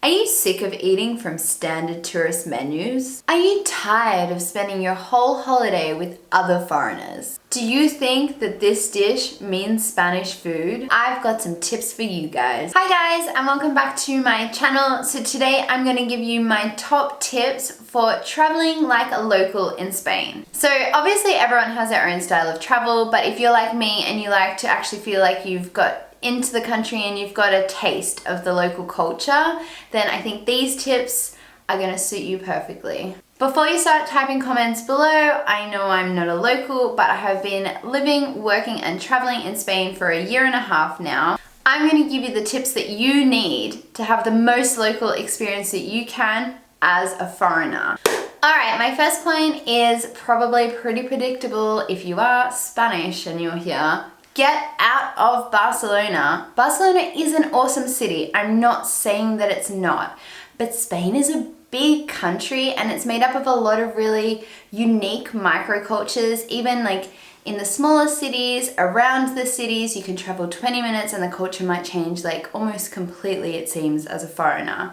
Are you sick of eating from standard tourist menus? Are you tired of spending your whole holiday with other foreigners? Do you think that this dish means Spanish food? I've got some tips for you guys. Hi guys, and welcome back to my channel. So today I'm going to give you my top tips for traveling like a local in Spain. So obviously everyone has their own style of travel, but if you're like me and you like to actually feel like you've got into the country and you've got a taste of the local culture, then I think these tips are going to suit you perfectly. Before you start typing comments below, I know I'm not a local, but I have been living, working and traveling in Spain for a year and a half now. I'm going to give you the tips that you need to have the most local experience that you can as a foreigner. Alright, my first point is probably pretty predictable if you are Spanish and you're here. Get out of Barcelona. Barcelona is an awesome city. I'm not saying that it's not, but Spain is a big country and it's made up of a lot of really unique microcultures. Even like in the smaller cities, around the cities, you can travel 20 minutes and the culture might change like almost completely, it seems, as a foreigner.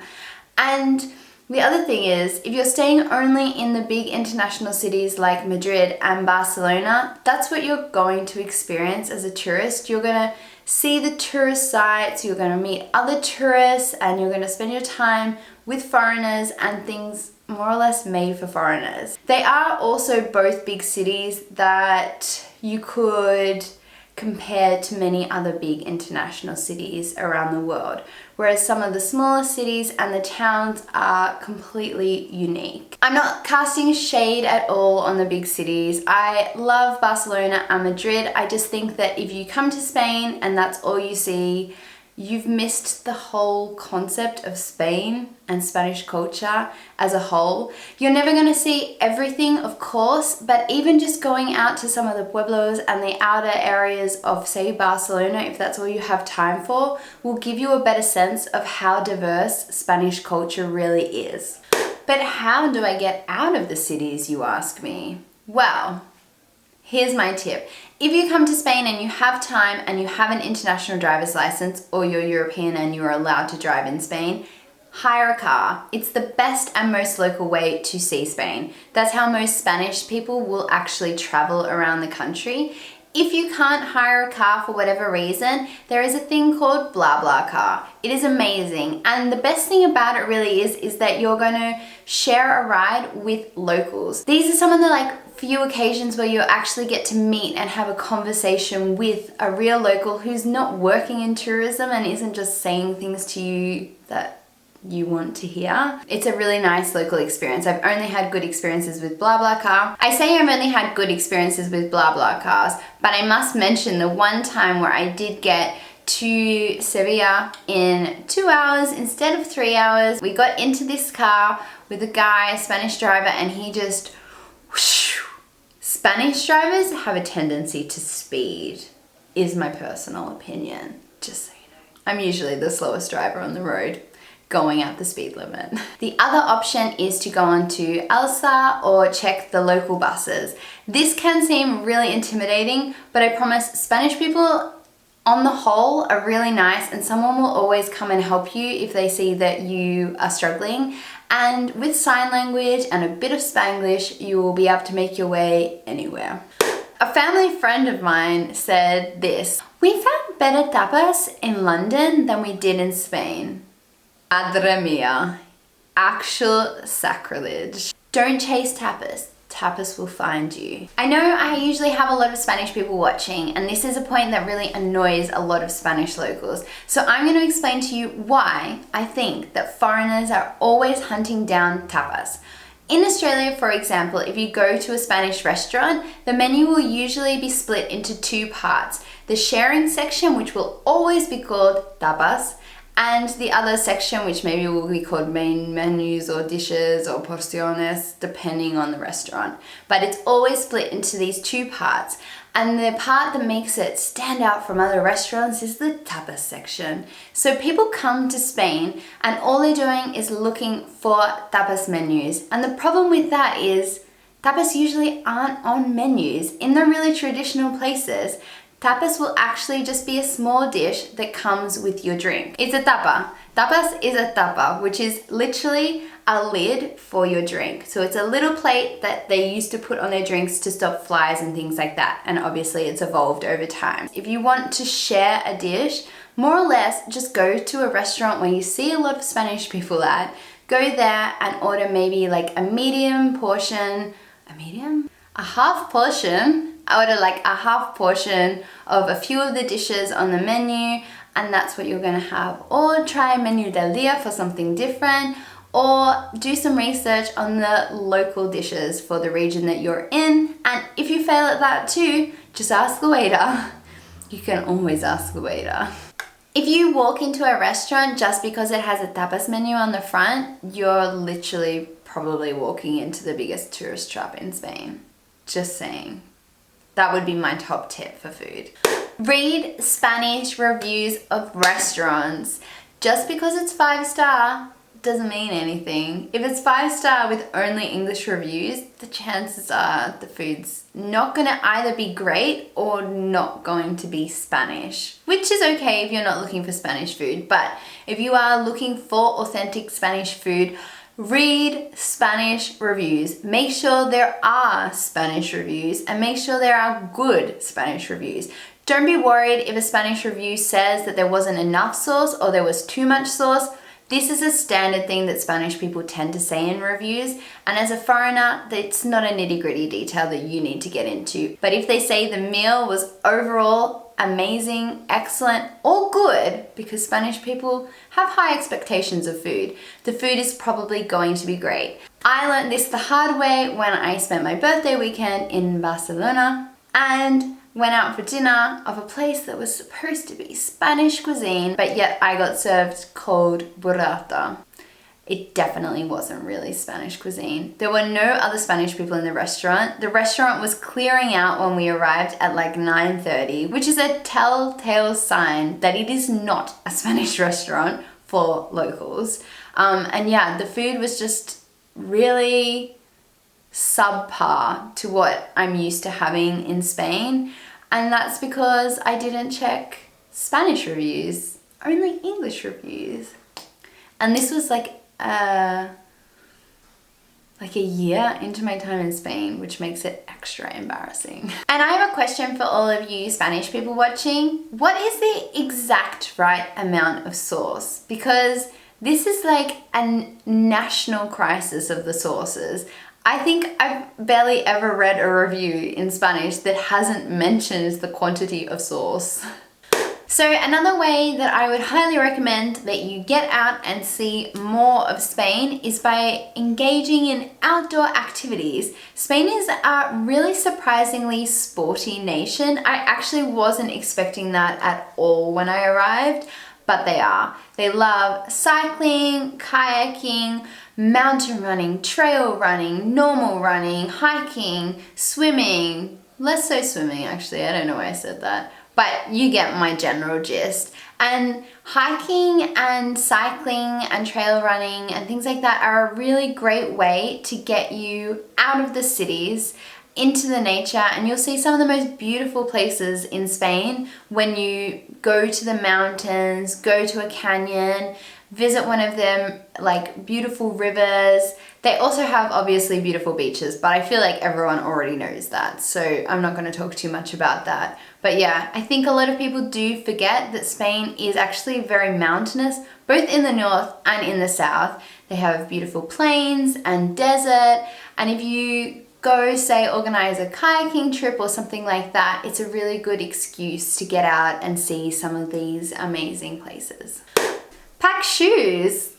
And the other thing is, if you're staying only in the big international cities like Madrid and Barcelona, that's what you're going to experience as a tourist. You're going to see the tourist sites, you're going to meet other tourists, and you're going to spend your time with foreigners and things more or less made for foreigners. They are also both big cities that you could compare to many other big international cities around the world, whereas some of the smaller cities and the towns are completely unique. I'm not casting shade at all on the big cities. I love Barcelona and Madrid. I just think that if you come to Spain and that's all you see, you've missed the whole concept of Spain and Spanish culture as a whole. You're never going to see everything, of course, but even just going out to some of the pueblos and the outer areas of, say, Barcelona, if that's all you have time for, will give you a better sense of how diverse Spanish culture really is. But how do I get out of the cities, you ask me? Well, here's my tip. If you come to Spain and you have time and you have an international driver's license, or you're European and you're allowed to drive in Spain, hire a car. It's the best and most local way to see Spain. That's how most Spanish people will actually travel around the country. If you can't hire a car for whatever reason, there is a thing called BlaBlaCar. It is amazing, and the best thing about it really is that you're going to share a ride with locals. These are some of the few occasions where you actually get to meet and have a conversation with a real local who's not working in tourism and isn't just saying things to you that you want to hear. It's a really nice local experience. I've only had good experiences with BlaBlaCar. I say I've only had good experiences with BlaBlaCars, but I must mention the one time where I did get to Sevilla in 2 hours instead of 3 hours. We got into this car with a guy, a Spanish driver, and he just whoosh. Spanish drivers have a tendency to speed, is my personal opinion, just so you know. I'm usually the slowest driver on the road, going at the speed limit. The other option is to go on to Elsa or check the local buses. This can seem really intimidating, but I promise Spanish people on the whole are really nice, and someone will always come and help you if they see that you are struggling. And with sign language and a bit of Spanglish, you will be able to make your way anywhere. A family friend of mine said this: "We found better tapas in London than we did in Spain." Madre mia, actual sacrilege. Don't chase tapas. Tapas will find you. I know I usually have a lot of Spanish people watching, and this is a point that really annoys a lot of Spanish locals. So I'm going to explain to you why I think that foreigners are always hunting down tapas. In Australia, for example, if you go to a Spanish restaurant, the menu will usually be split into two parts. The sharing section, which will always be called tapas, and the other section, which maybe will be called main menus or dishes or porciones, depending on the restaurant. But it's always split into these two parts. And the part that makes it stand out from other restaurants is the tapas section. So people come to Spain and all they're doing is looking for tapas menus. And the problem with that is tapas usually aren't on menus. In the really traditional places, Tapas will actually just be a small dish that comes with your drink. It's a tapa. Tapas is a tapa, which is literally a lid for your drink. So it's a little plate that they used to put on their drinks to stop flies and things like that. And obviously it's evolved over time. If you want to share a dish, more or less just go to a restaurant where you see a lot of Spanish people at, go there and order maybe like a medium portion, a half portion. I order like a half portion of a few of the dishes on the menu, and that's what you're gonna have. Or try menu del dia for something different, or do some research on the local dishes for the region that you're in. And if you fail at that too, just ask the waiter. You can always ask the waiter. If you walk into a restaurant just because it has a tapas menu on the front, you're literally probably walking into the biggest tourist trap in Spain. Just saying. That would be my top tip for food. Read Spanish reviews of restaurants. Just because it's 5-star doesn't mean anything. If it's 5-star with only English reviews, the chances are the food's not gonna either be great or not going to be Spanish, which is okay if you're not looking for Spanish food. But if you are looking for authentic Spanish food, read Spanish reviews. Make sure there are Spanish reviews and make sure there are good Spanish reviews. Don't be worried if a Spanish review says that there wasn't enough sauce or there was too much sauce. This is a standard thing that Spanish people tend to say in reviews, and as a foreigner, it's not a nitty-gritty detail that you need to get into. But if they say the meal was overall amazing, excellent, or good, because Spanish people have high expectations of food, the food is probably going to be great. I learned this the hard way when I spent my birthday weekend in Barcelona and went out for dinner of a place that was supposed to be Spanish cuisine, but yet I got served cold burrata. It definitely wasn't really Spanish cuisine. There were no other Spanish people in the restaurant. The restaurant was clearing out when we arrived at like 9:30, which is a telltale sign that it is not a Spanish restaurant for locals. And yeah, the food was just really subpar to what I'm used to having in Spain, and that's because I didn't check Spanish reviews, only English reviews. And this was like a year into my time in Spain, which makes it extra embarrassing. And I have a question for all of you Spanish people watching. What is the exact right amount of sauce? Because this is like a national crisis of the sauces. I think I've barely ever read a review in Spanish that hasn't mentioned the quantity of sauce. So another way that I would highly recommend that you get out and see more of Spain is by engaging in outdoor activities. Spain is a really surprisingly sporty nation. I actually wasn't expecting that at all when I arrived, but they are. They love cycling, kayaking, mountain running, trail running, normal running, hiking, swimming. Less so swimming actually, I don't know why I said that. But you get my general gist. And hiking and cycling and trail running and things like that are a really great way to get you out of the cities into the nature, and you'll see some of the most beautiful places in Spain when you go to the mountains, go to a canyon, visit one of them like beautiful rivers. They also have obviously beautiful beaches, but I feel like everyone already knows that, so I'm not going to talk too much about that. But yeah, I think a lot of people do forget that Spain is actually very mountainous, both in the north and in the south. They have beautiful plains and desert, and if you go, say, organize a kayaking trip or something like that, it's a really good excuse to get out and see some of these amazing places. Pack shoes.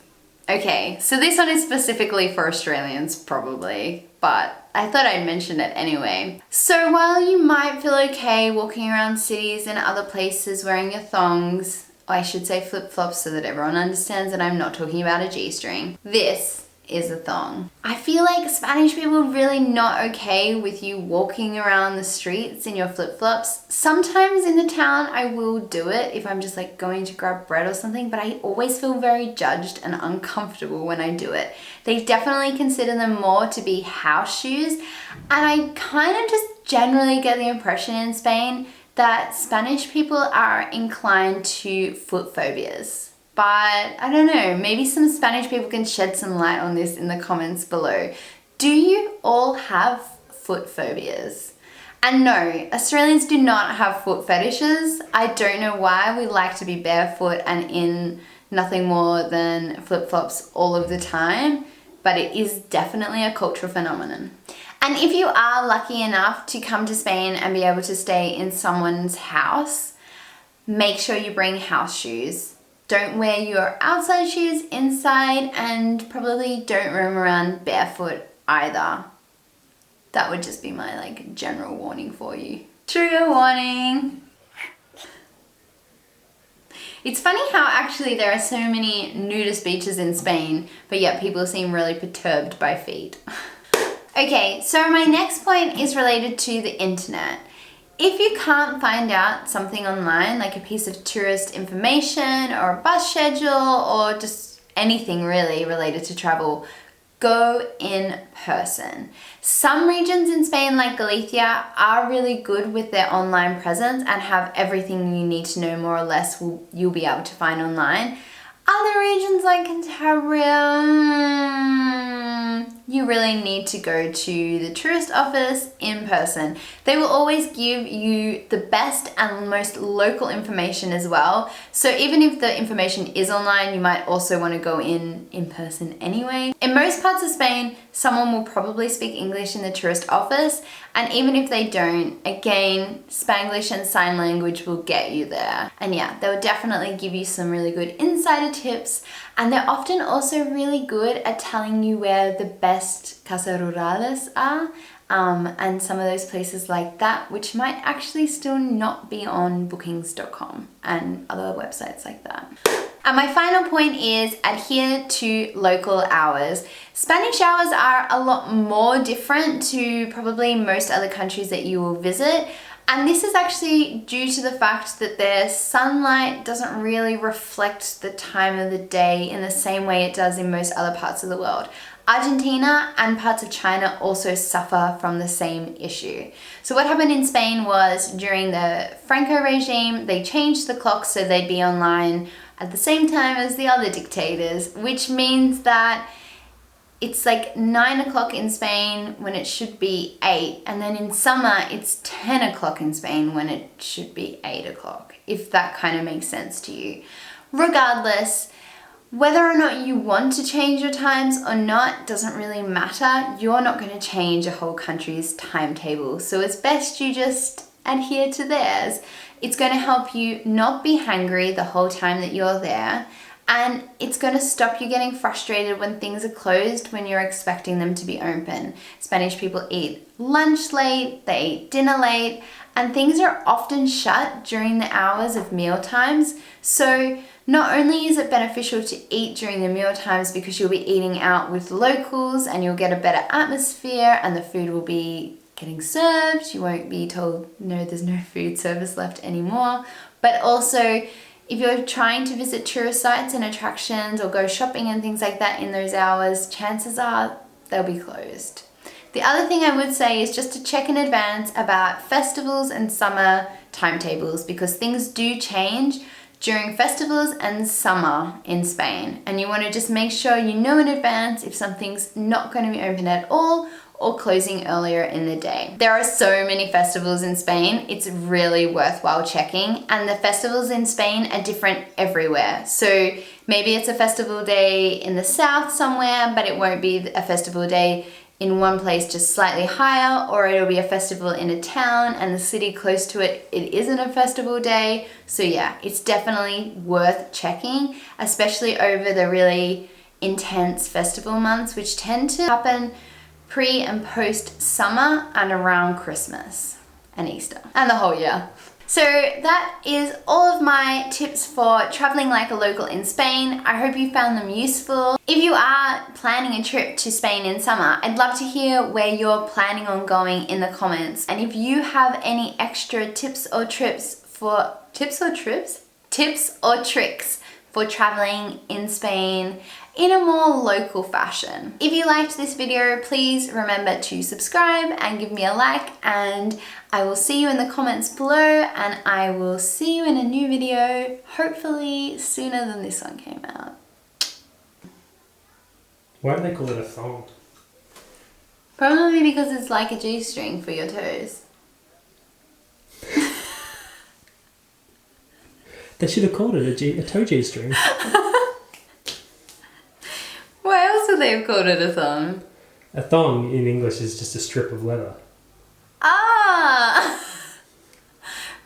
Okay, so this one is specifically for Australians probably, but I thought I'd mention it anyway. So while you might feel okay walking around cities and other places wearing your thongs, I should say flip-flops so that everyone understands that I'm not talking about a G-string, this is a thong. I feel like Spanish people are really not okay with you walking around the streets in your flip-flops. Sometimes in the town I will do it if I'm just like going to grab bread or something, but I always feel very judged and uncomfortable when I do it. They definitely consider them more to be house shoes, and I kind of just generally get the impression in Spain that Spanish people are inclined to foot phobias. But I don't know, maybe some Spanish people can shed some light on this in the comments below. Do you all have foot phobias? And no, Australians do not have foot fetishes. I don't know why we like to be barefoot and in nothing more than flip-flops all of the time, but it is definitely a cultural phenomenon. And if you are lucky enough to come to Spain and be able to stay in someone's house, make sure you bring house shoes. Don't wear your outside shoes inside, and probably don't roam around barefoot either. That would just be my general warning for you. Trigger warning! It's funny how actually there are so many nudist beaches in Spain, but yet people seem really perturbed by feet. Okay, so my next point is related to the internet. If you can't find out something online, like a piece of tourist information or a bus schedule or just anything really related to travel, go in person. Some regions in Spain, like Galicia, are really good with their online presence and have everything you need to know more or less you'll be able to find online. Other regions like Cantabria, you really need to go to the tourist office in person. They will always give you the best and most local information as well. So even if the information is online, you might also want to go in person anyway. In most parts of Spain, someone will probably speak English in the tourist office. And even if they don't, again, Spanglish and sign language will get you there. And yeah, they'll definitely give you some really good insider tips. And they're often also really good at telling you where the best casa rurales are. And some of those places like that, which might actually still not be on bookings.com and other websites like that. And my final point is adhere to local hours. Spanish hours are a lot more different to probably most other countries that you will visit. And this is actually due to the fact that their sunlight doesn't really reflect the time of the day in the same way it does in most other parts of the world. Argentina and parts of China also suffer from the same issue. So what happened in Spain was during the Franco regime, they changed the clock so they'd be online at the same time as the other dictators, which means that it's like 9 o'clock in Spain when it should be 8, and then in summer it's 10 o'clock in Spain when it should be 8 o'clock, if that kind of makes sense to you. Regardless, whether or not you want to change your times or not doesn't really matter. You're not going to change a whole country's timetable, so it's best you just adhere to theirs. It's going to help you not be hangry the whole time that you're there, and it's going to stop you getting frustrated when things are closed when you're expecting them to be open. Spanish people eat lunch late, they eat dinner late, and things are often shut during the hours of meal times. So not only is it beneficial to eat during the meal times because you'll be eating out with locals and you'll get a better atmosphere and the food will be getting served. You won't be told, no, there's no food service left anymore. But also, if you're trying to visit tourist sites and attractions or go shopping and things like that in those hours, chances are they'll be closed. The other thing I would say is just to check in advance about festivals and summer timetables, because things do change during festivals and summer in Spain. And you want to just make sure you know in advance if something's not going to be open at all or closing earlier in the day. There are so many festivals in Spain, it's really worthwhile checking, and the festivals in Spain are different everywhere. So maybe it's a festival day in the south somewhere, but it won't be a festival day in one place just slightly higher, or it'll be a festival in a town and the city close to it, it isn't a festival day. So yeah, it's definitely worth checking, especially over the really intense festival months, which tend to happen pre and post summer and around Christmas and Easter and the whole year. So that is all of my tips for traveling like a local in Spain. I hope you found them useful. If you are planning a trip to Spain in summer, I'd love to hear where you're planning on going in the comments. And if you have any extra tips or tricks for traveling in Spain in a more local fashion. If you liked this video, please remember to subscribe and give me a like, and I will see you in the comments below, and I will see you in a new video, hopefully sooner than this one came out. Why do they call it a thong? Probably because it's like a G-string for your toes. They should have called it a toe G-string. Why else would they have called it a thong? A thong in English is just a strip of leather. Ah!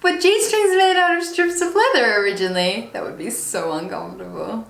But G-strings made out of strips of leather originally. That would be so uncomfortable.